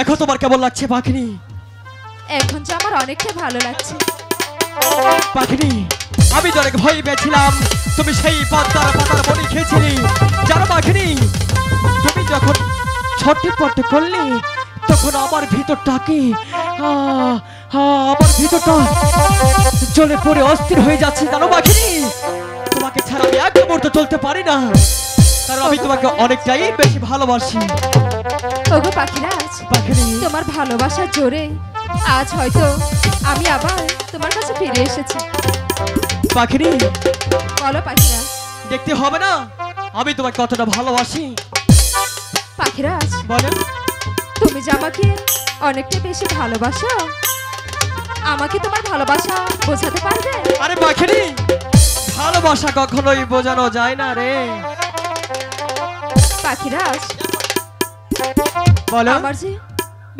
এখন তোমার কেমন লাগছে পাখিনি? এখন যে আমার অনেকটা ভালো লাগছে পাখিনি। আমি তো অনেক ভয় পেয়েছিলাম তুমি সেই পাতার বনি খেয়েছিলে। জানো পাখিনি, তুমি যখন ছটফট করলে তখন আমার ভিতরটাকে আমার ভিতরটা জ্বলে পড়ে অস্থির হয়ে যাচ্ছে। জানো পাখিনি, তোমাকে ছাড়া আমি এক মুহূর্ত চলতে পারি না, কারণ আমি তোমাকে অনেকটাই বেশি ভালোবাসি। ওগো পাখিরাজ, তোমার ভালোবাসার জোরে আজ হয়তো আমি আবার তোমার কাছে ফিরে এসেছি। পাখিনি, বলো পাখিরাজ। দেখতে হবে না আমি তোমাকে কতটা ভালোবাসি। পাখিরাজ বলো, তুমি যে আমাকে অনেকটা বেশি ভালোবাসো, আমাকে তোমার ভালোবাসা বোঝাতে পারবে? আরে পাখিনি, ভালোবাসা কখনোই বোঝানো যায় না রে। পাখিরাজ, বলো আমার যে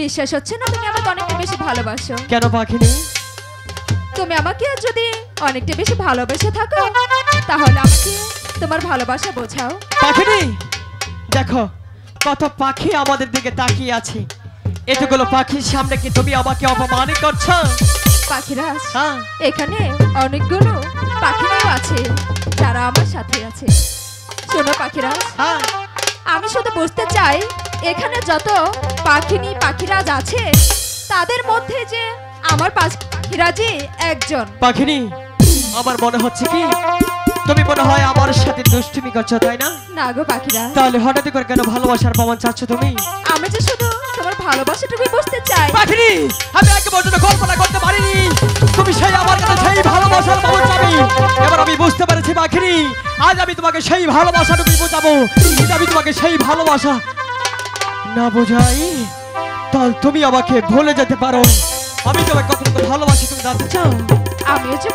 বিশ্বাস হচ্ছে না তুমি আমাকে অনেকটা বেশি ভালোবাসো। কেন পাখিনি? তুমি আমাকে যদি অনেকটা বেশি ভালোবেসে থাকো তাহলে আমাকে তোমার ভালোবাসা বোঝাও। পাখিনি দেখো কত পাখি আমাদের দিকে তাকিয়ে আছে, এতগুলো পাখির সামনে কি তুমি আমাকে অপমান করছো? পাখিরাজ, হ্যাঁ এখানে অনেকগুলো পাখিরাও আছে যারা আমার সাথে আছে। শোনো পাখিরাজ, হ্যাঁ আমি শুধু বুঝতে চাই এখানে যত পাখিরাজ আছে তাদের মধ্যে যে আমার পাখিরাজই একজন। পাখিনি আমার মনে হচ্ছে কি তুমি মনে হয় আমার সাথে দুষ্টুমি করছো, তাই না? না গো পাখিরাজ, তাহলে হঠাৎ করে কেন ভালোবাসার প্রমাণ চাচ্ছ তুমি? আমি যে শুধু তোমার ভালোবাসাটুকুই বুঝতে চাই। পাখিনি আমি আগে পর্যন্ত কল্পনা করতে পারিনি তুমি সেই আমার কাছে সেই ভালোবাসার প্রমাণ চাবি। এবার আমি বুঝতে পেরেছি পাখিনি, আজ আমি তোমাকে সেই ভালোবাসাটুকুই বোঝাবো। যদি আমি তোমাকে সেই ভালোবাসা না বোঝাই তাহলে তুমি আমাকে ভুলে যেতে পারো। আমি তোমাকে কতটুকু ভালোবাসি তুমি জানতে চাও? আমিও যে